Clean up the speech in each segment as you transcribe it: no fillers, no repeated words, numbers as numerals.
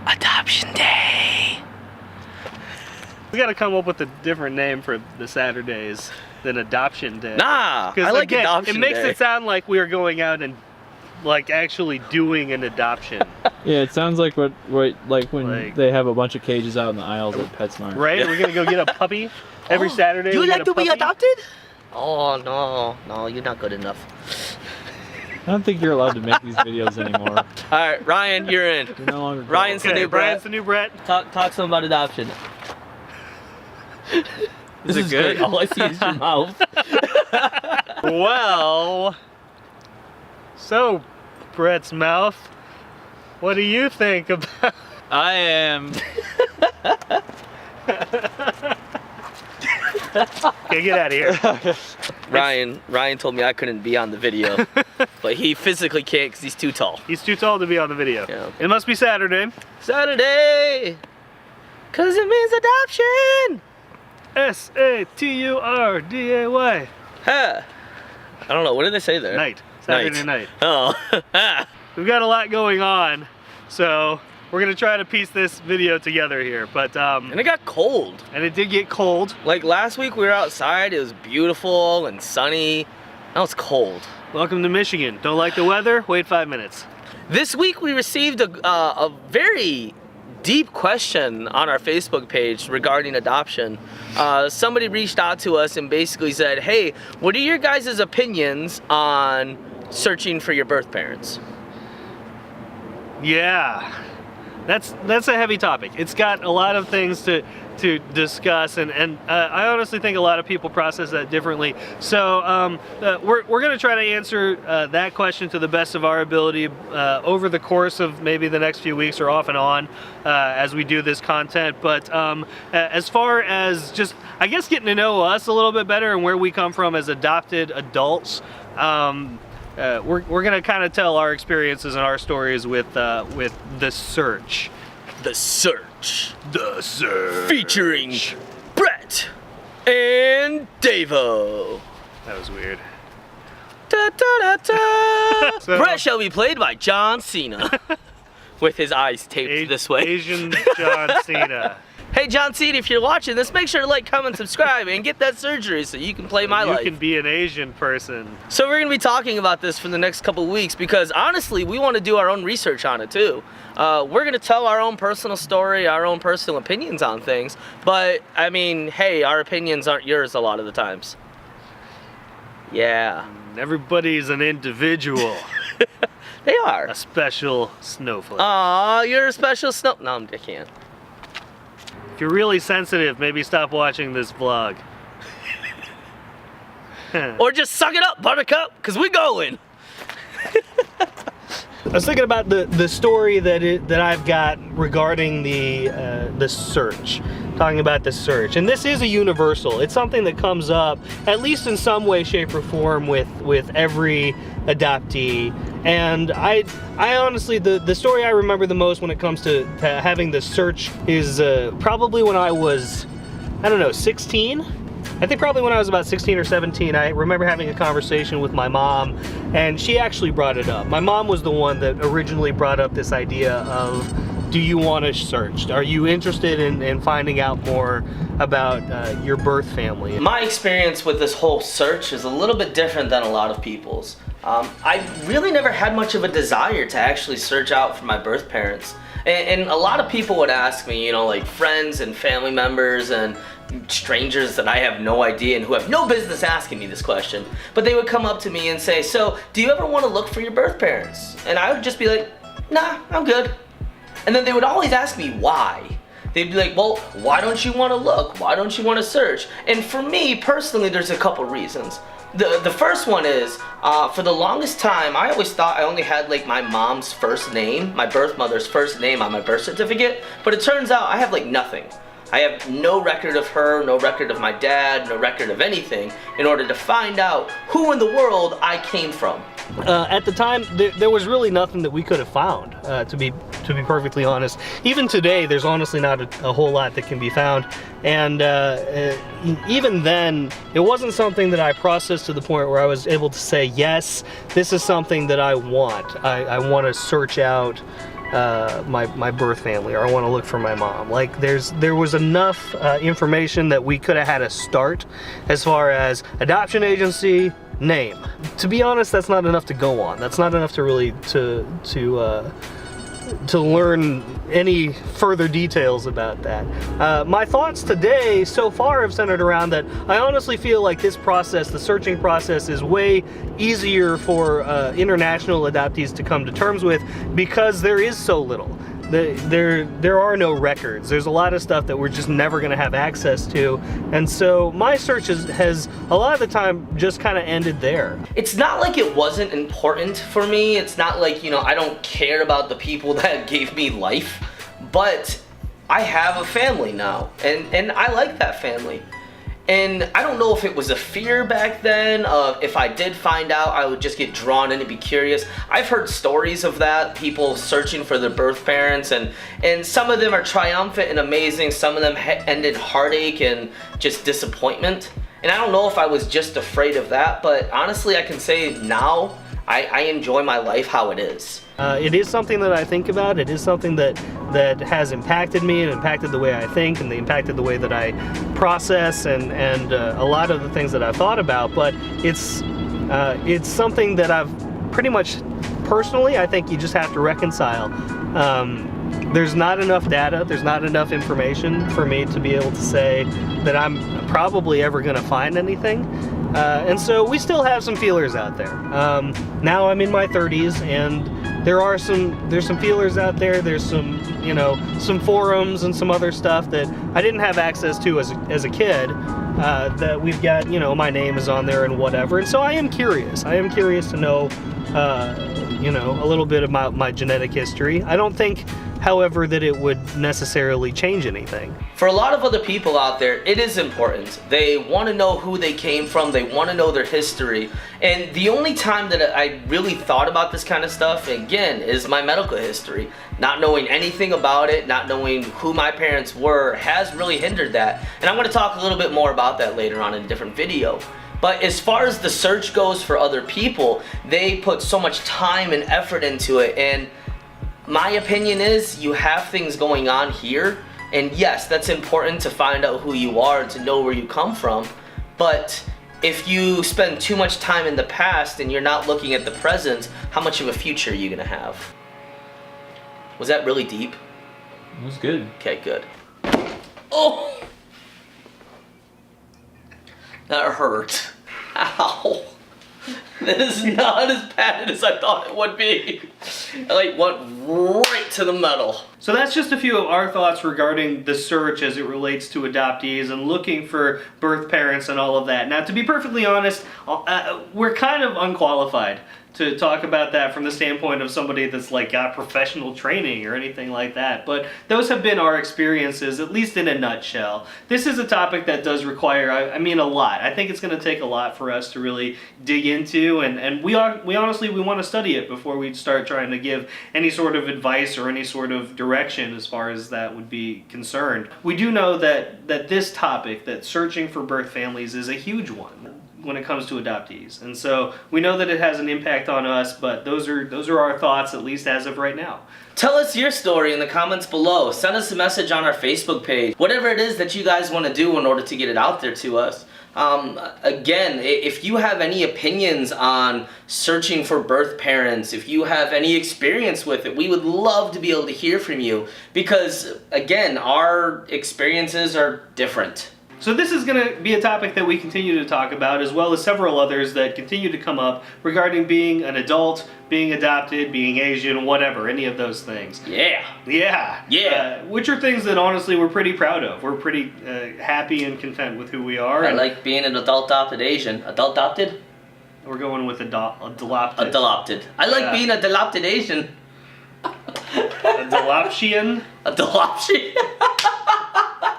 Adoption Day. We gotta come up with a different name for the Saturdays than Adoption Day. Nah, I like again, Adoption It makes Day. it sound like we are going out and like actually doing an adoption. Yeah, it sounds like when they have a bunch of cages out in the aisles at PetSmart. Right? We're gonna go get a puppy every Saturday. You we like get to a be puppy? adopted? Oh no, you're not good enough. I don't think you're allowed to make these videos anymore. All right, Ryan, you're in. You're no longer. Ryan's the Okay, new Brett. Brian's the new Brett. Talk to him about adoption. This is good. Great. All I see is your mouth. Well, so Brett's mouth, what do you think about? I am. Okay, get out of here. Ryan told me I couldn't be on the video, but he physically can't because he's too tall. He's too tall to be on the video. Yeah. It must be Saturday. Saturday, cause it means adoption. Saturday. Huh. I don't know. What did they say there? Night. Saturday night. Oh. We've got a lot going on, so we're gonna try to piece this video together here. But And it got cold. and it did get cold. Like last week we were outside. It was beautiful and sunny. Now it's cold. Welcome to Michigan. Don't like the weather? Wait 5 minutes. This week we received a very deep question on our Facebook page regarding adoption. Somebody reached out to us and basically said, hey, what are your guys' opinions on searching for your birth parents? Yeah, that's a heavy topic. It's got a lot of things to discuss, and I honestly think a lot of people process that differently. So we're going to try to answer that question to the best of our ability over the course of maybe the next few weeks or off and on as we do this content. But as far as just, I guess, getting to know us a little bit better and where we come from as adopted adults, we're going to kind of tell our experiences and our stories with The Search. The Search. The Search. Featuring Brett and Davo. That was weird. Da, da, da, da. So- Brett shall be played by John Cena. With his eyes taped this way. Asian John Cena. Hey John Cena, if you're watching this, make sure to like, comment, subscribe, and get that surgery so you can play my life. You can be an Asian person. So we're going to be talking about this for the next couple of weeks because honestly, we want to do our own research on it too. We're going to tell our own personal story, our own personal opinions on things, but I mean, hey, our opinions aren't yours a lot of the times. Yeah. Everybody's an individual. They are. A special snowflake. Aw, you're a special snow. No, I can't. If you're really sensitive, maybe stop watching this vlog. Or just suck it up, Buttercup, because we're going. I was thinking about the story that I've got regarding the search, talking about the search, and this is a universal. It's something that comes up at least in some way, shape, or form with every adoptee. And I honestly, the story I remember the most when it comes to having the search is probably when I was, I don't know, 16. I think probably when I was about 16 or 17, I remember having a conversation with my mom, and she actually brought it up. My mom was the one that originally brought up this idea of, do you want to search? Are you interested in finding out more about your birth family? My experience with this whole search is a little bit different than a lot of people's. I really never had much of a desire to actually search out for my birth parents. And a lot of people would ask me, you know, like friends and family members and strangers that I have no idea and who have no business asking me this question, but they would come up to me and say, so do you ever want to look for your birth parents? And I would just be like, nah, I'm good. And then they would always ask me why. They'd be like, well, why don't you want to look? Why don't you want to search? And for me personally, there's a couple reasons. The first one is, for the longest time, I always thought I only had like my mom's first name, my birth mother's first name on my birth certificate, but it turns out I have like nothing. I have no record of her, no record of my dad, no record of anything in order to find out who in the world I came from. At the time, there was really nothing that we could have found, to be perfectly honest. Even today, there's honestly not a whole lot that can be found. And even then, it wasn't something that I processed to the point where I was able to say, yes, this is something that I want. I want to search out my birth family, or I want to look for my mom. Like there was enough information that we could have had a start as far as adoption agency, name. To be honest, that's not enough to go on. That's not enough to really to learn any further details about that. My thoughts today so far have centered around that I honestly feel like this process, the searching process, is way easier for international adoptees to come to terms with because there is so little. There are no records. There's a lot of stuff that we're just never going to have access to, and so my search has a lot of the time just kind of ended there. It's not like it wasn't important for me. It's not like, you know, I don't care about the people that gave me life, but I have a family now, and I like that family. And I don't know if it was a fear back then, if I did find out, I would just get drawn in and be curious. I've heard stories of that, people searching for their birth parents, and some of them are triumphant and amazing, some of them end in heartache and just disappointment. And I don't know if I was just afraid of that, but honestly I can say now, I enjoy my life how it is. It is something that I think about. It is something that has impacted me and impacted the way I think and impacted the way that I process and a lot of the things that I've thought about. But it's something that I've pretty much personally, I think you just have to reconcile. There's not enough data, there's not enough information for me to be able to say that I'm probably ever going to find anything. And so we still have some feelers out there. Now I'm in my 30s, and there's some feelers out there. There's some, you know, some forums and some other stuff that I didn't have access to as a kid, that we've got, you know, my name is on there and whatever. And so I am curious. I am curious to know, you know, a little bit about my genetic history. I don't think, however, that it would necessarily change anything. For a lot of other people out there, it is important. They want to know who they came from, they want to know their history. And the only time that I really thought about this kind of stuff, again, is my medical history. Not knowing anything about it, not knowing who my parents were, has really hindered that. And I'm going to talk a little bit more about that later on in a different video. But as far as the search goes for other people, they put so much time and effort into it, and my opinion is you have things going on here, and yes, that's important to find out who you are and to know where you come from, but if you spend too much time in the past and you're not looking at the present, how much of a future are you gonna have? Was that really deep? It was good. Okay, good. Oh! That hurt. Ow. That is not as bad as I thought it would be. I like went right to the metal. So that's just a few of our thoughts regarding the search as it relates to adoptees and looking for birth parents and all of that. Now, to be perfectly honest, we're kind of unqualified to talk about that from the standpoint of somebody that's like got professional training or anything like that. But those have been our experiences, at least in a nutshell. This is a topic that does require, I mean, a lot. I think it's going to take a lot for us to really dig into, and we honestly want to study it before we start trying to give any sort of advice or any sort of direction as far as that would be concerned. We do know that this topic, that searching for birth families, is a huge one when it comes to adoptees, and so we know that it has an impact on us, but those are our thoughts, at least as of right now. Tell us your story in the comments below. Send us a message on our Facebook page. Whatever it is that you guys want to do in order to get it out there to us. Again, if you have any opinions on searching for birth parents, if you have any experience with it, we would love to be able to hear from you, because again, our experiences are different. So this is going to be a topic that we continue to talk about, as well as several others that continue to come up regarding being an adult, being adopted, being Asian, whatever, any of those things. Yeah. Yeah. Yeah. Which are things that honestly we're pretty proud of. We're pretty happy and content with who we are. I like being an adult-adopted Asian. Adult-adopted? We're going with adopted. Adopted. I like being a adopted Asian. Adoption. Adoption.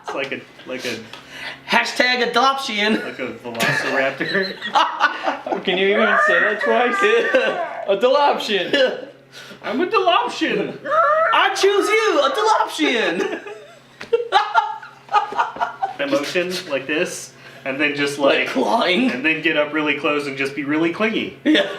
It's like a Hashtag adoption. like a velociraptor. Can you even say that twice? Yeah. Adoption. I'm a adoption. I choose you, adoption. Emotion like this, and then just like clawing, and then get up really close and just be really clingy. Yeah.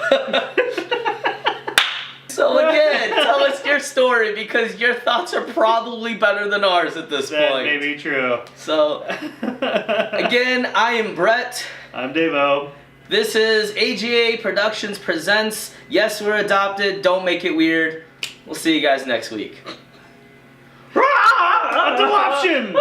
So So again, tell us your story because your thoughts are probably better than ours at this That point. may be true. So, again, I am Brett. I'm Davo. This is AGA Productions Presents Yes, We're Adopted. Don't make it weird. We'll see you guys next week. Adoption!